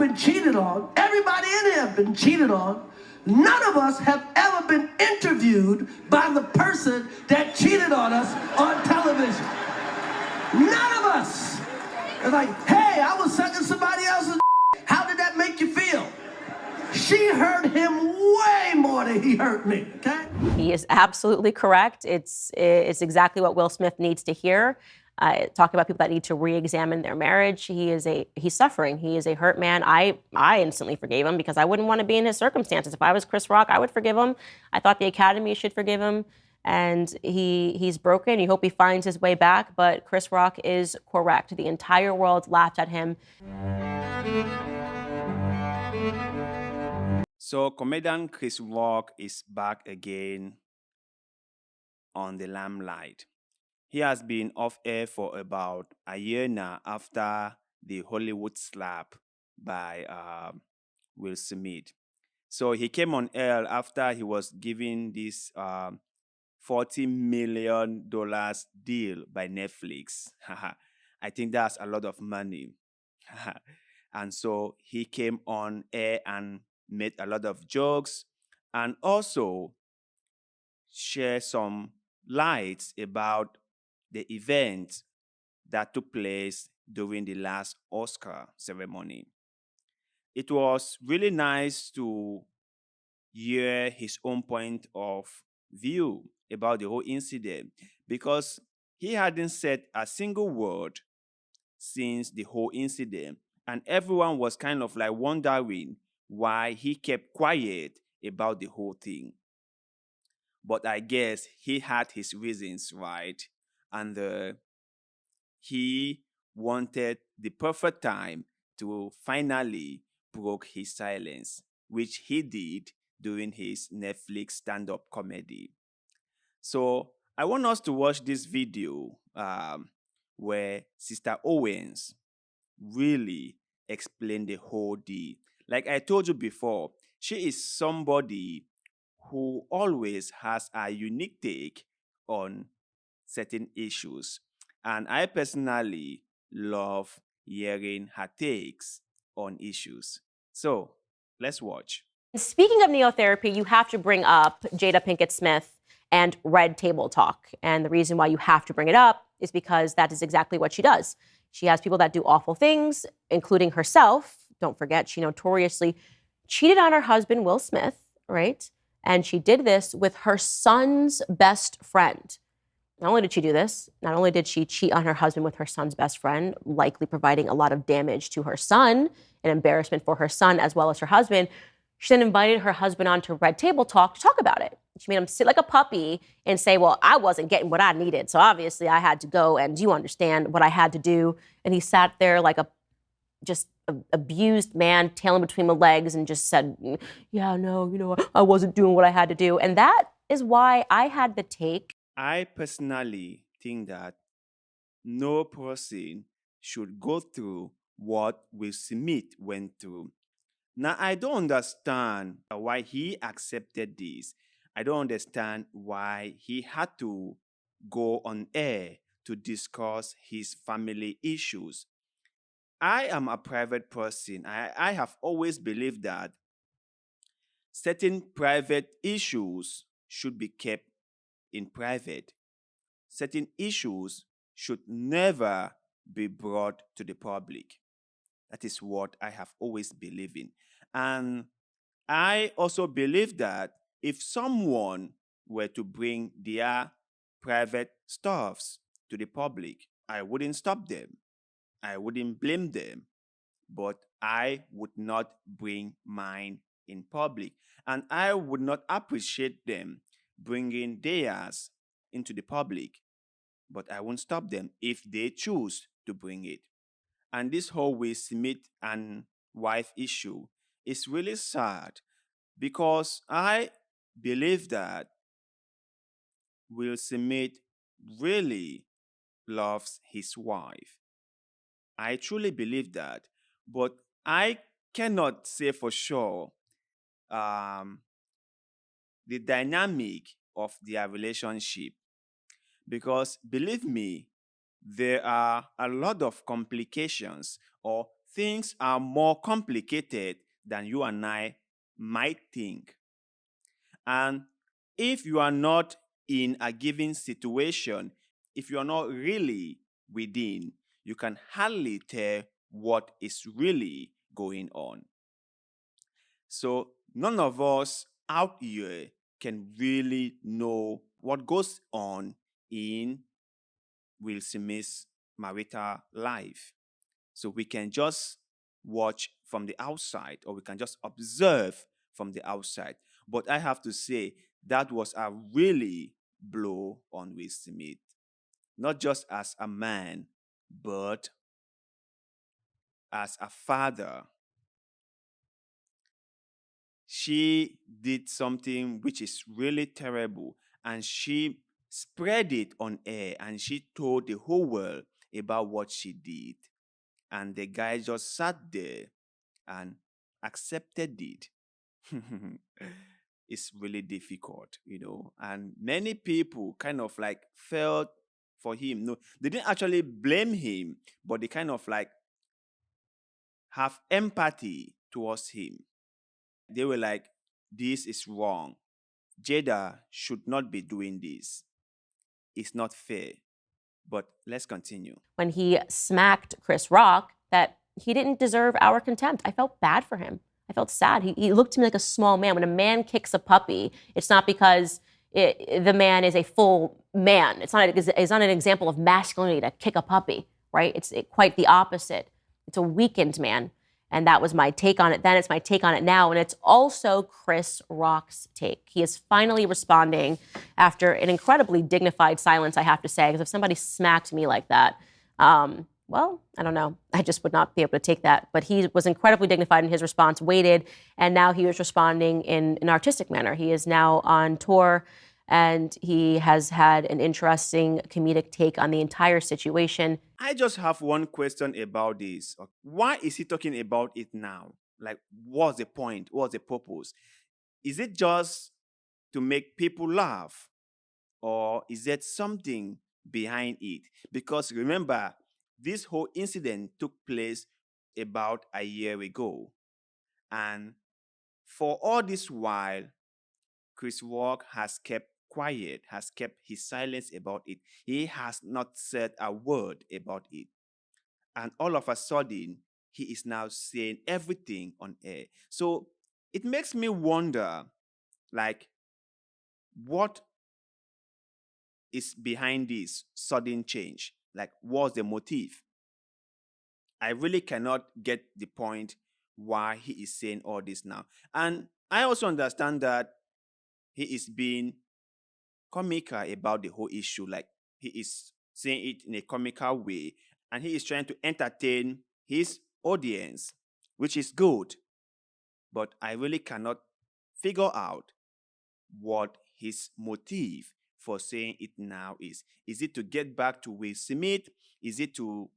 been cheated on. Everybody in here have been cheated on. None of us have ever been interviewed by the person that cheated on us on television. None of us. It's like, hey, I was sucking somebody else's. How did that make you feel? She hurt him way more than he hurt me, okay? He is absolutely correct. It's exactly what Will Smith needs to hear. Talk about people that need to re-examine their marriage. He's suffering. He is a hurt man. I instantly forgave him because I wouldn't want to be in his circumstances. If I was Chris Rock, I would forgive him. I thought the Academy should forgive him. And he's broken. You hope he finds his way back. But Chris Rock is correct. The entire world laughed at him. So comedian Chris Rock is back again on the limelight. He has been off air for about a year now after the Hollywood slap by Will Smith. So he came on air after he was given this $40 million deal by Netflix. I think that's a lot of money. And so he came on air and made a lot of jokes and also share some lights about the event that took place during the last Oscar ceremony. It was really nice to hear his own point of view about the whole incident because he hadn't said a single word since the whole incident, and everyone was kind of like wondering why he kept quiet about the whole thing. But I guess he had his reasons, right? And he wanted the perfect time to finally break his silence, which he did during his Netflix stand-up comedy. So I want us to watch this video where Sister Owens really explained the whole deal. Like I told you before, she is somebody who always has a unique take on certain issues. And I personally love hearing her takes on issues. So let's watch. Speaking of neotherapy, you have to bring up Jada Pinkett Smith and Red Table Talk. And the reason why you have to bring it up is because that is exactly what she does. She has people that do awful things, including herself. Don't forget, she notoriously cheated on her husband, Will Smith, right? And she did this with her son's best friend. Not only did she do this, not only did she cheat on her husband with her son's best friend, likely providing a lot of damage to her son, an embarrassment for her son as well as her husband, she then invited her husband on to Red Table Talk to talk about it. She made him sit like a puppy and say, well, I wasn't getting what I needed, so obviously I had to go, and you understand what I had to do. And he sat there like a abused man, tail in between the legs, and just said, yeah, no, I wasn't doing what I had to do. And that is why I had the take. I personally think that no person should go through what Will Smith went through. Now, I don't understand why he accepted this. I don't understand why he had to go on air to discuss his family issues. I am a private person. I have always believed that certain private issues should be kept in private. Certain issues should never be brought to the public. That is what I have always believed in. And I also believe that if someone were to bring their private stuffs to the public, I wouldn't stop them. I wouldn't blame them. But I would not bring mine in public. And I would not appreciate them bringing theirs into the public. But I won't stop them if they choose to bring it. And this whole Will Smith and wife issue is really sad because I believe that Will Smith really loves his wife. I truly believe that, but I cannot say for sure the dynamic of their relationship because believe me, there are a lot of complications or things are more complicated than you and I might think. And if you are not in a given situation, if you are not really within, you can hardly tell what is really going on. So none of us out here can really know what goes on in Will Smith's marital life. So we can just watch from the outside, or we can just observe from the outside. But I have to say, that was a really blow on Will Smith, not just as a man, but as a father. She did something which is really terrible, and she spread it on air, and she told the whole world about what she did. And the guy just sat there and accepted it. It's really difficult, and many people kind of like felt for him. No, they didn't actually blame him, but they kind of like have empathy towards him. They were like, this is wrong. Jada should not be doing this. It's not fair. But let's continue. When he smacked Chris Rock, that he didn't deserve our contempt. I felt bad for him. I felt sad. He looked to me like a small man. When a man kicks a puppy, it's not because the man is a full man. It's not an example of masculinity to kick a puppy, right? It's quite the opposite. It's a weakened man. And that was my take on it then. It's my take on it now. And it's also Chris Rock's take. He is finally responding after an incredibly dignified silence, I have to say, because if somebody smacked me like that, well, I don't know. I just would not be able to take that. But he was incredibly dignified in his response, waited, and now he was responding in an artistic manner. He is now on tour, and he has had an interesting comedic take on the entire situation. I just have one question about this. Why is he talking about it now? Like, what's the point? What's the purpose? Is it just to make people laugh? Or is there something behind it? Because remember, this whole incident took place about a year ago. And for all this while, Chris Rock has kept quiet, has kept his silence about it. He has not said a word about it. And all of a sudden, he is now saying everything on air. So it makes me wonder, like, what is behind this sudden change? Like, what's the motive? I really cannot get the point why he is saying all this now. And I also understand that he is being comical about the whole issue. Like, he is saying it in a comical way, and he is trying to entertain his audience, which is good. But I really cannot figure out what his motive for saying it now is. Is it to get back to Will Smith? Is it to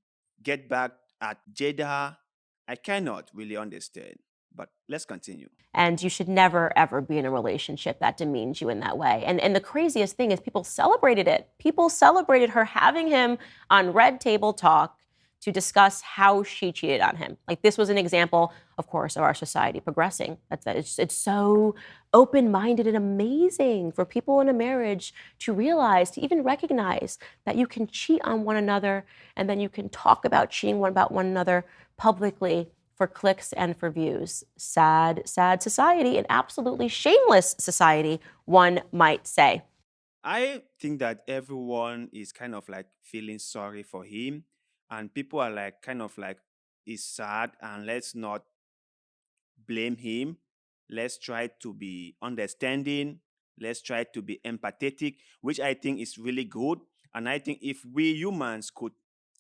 get back at Jada? I cannot really understand. But let's continue. And you should never, ever be in a relationship that demeans you in that way. And the craziest thing is people celebrated it. People celebrated her having him on Red Table Talk to discuss how she cheated on him. Like, this was an example, of course, of our society progressing. It's so open-minded and amazing for people in a marriage to realize, to even recognize that you can cheat on one another, and then you can talk about cheating about one another publicly for clicks and for views. Sad, sad society, an absolutely shameless society, one might say. I think that everyone is kind of like feeling sorry for him, and people are like kind of like, it's sad, and let's not blame him. Let's try to be understanding. Let's try to be empathetic, which I think is really good. And I think if we humans could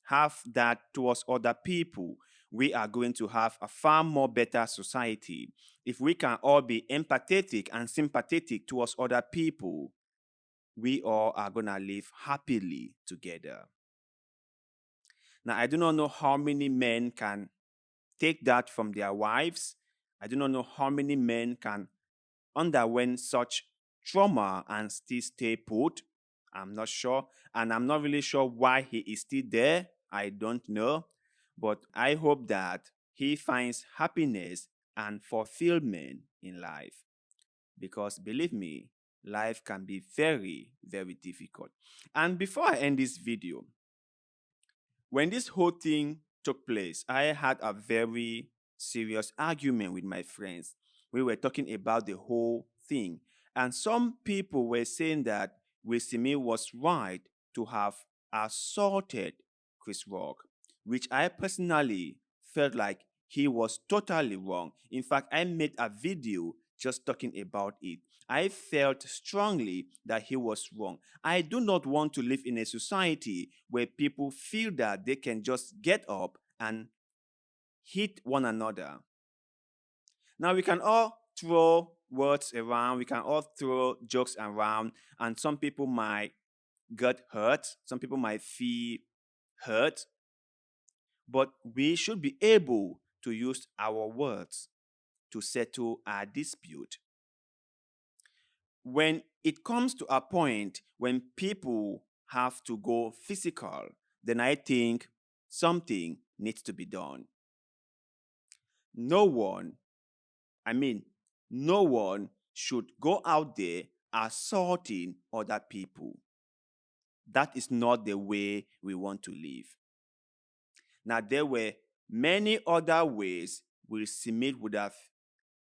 have that towards other people, we are going to have a far more better society. If we can all be empathetic and sympathetic towards other people, we all are going to live happily together. Now, I do not know how many men can take that from their wives. I do not know how many men can underwent such trauma and still stay put. I'm not sure. And I'm not really sure why he is still there. I don't know. But I hope that he finds happiness and fulfillment in life. Because believe me, life can be very, very difficult. And before I end this video, when this whole thing took place, I had a very serious argument with my friends. We were talking about the whole thing. And some people were saying that Wisimi was right to have assaulted Chris Rock, which I personally felt like he was totally wrong. In fact, I made a video just talking about it. I felt strongly that he was wrong. I do not want to live in a society where people feel that they can just get up and hit one another. Now, we can all throw words around, we can all throw jokes around, and some people might get hurt, some people might feel hurt, but we should be able to use our words to settle our dispute. When it comes to a point when people have to go physical, then I think something needs to be done. No one should go out there assaulting other people. That is not the way we want to live. Now, there were many other ways Will Smith would have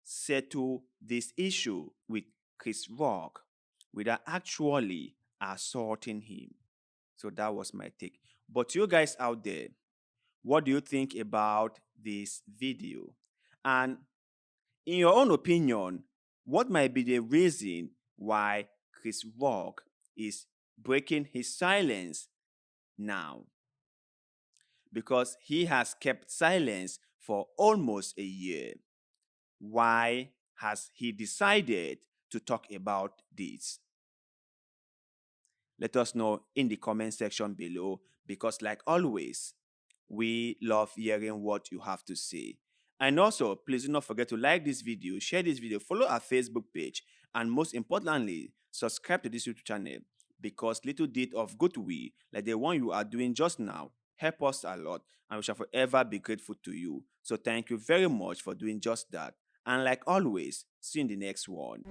settled this issue with Chris Rock without actually assaulting him. So that was my take. But you guys out there, what do you think about this video? And in your own opinion, what might be the reason why Chris Rock is breaking his silence now? Because he has kept silence for almost a year. Why has he decided to talk about this? Let us know in the comment section below, because like always, we love hearing what you have to say. And also, please do not forget to like this video, share this video, follow our Facebook page, and most importantly, subscribe to this YouTube channel, because little deed of goodwill, like the one you are doing just now, help us a lot, and we shall forever be grateful to you. So thank you very much for doing just that. And like always, see you in the next one.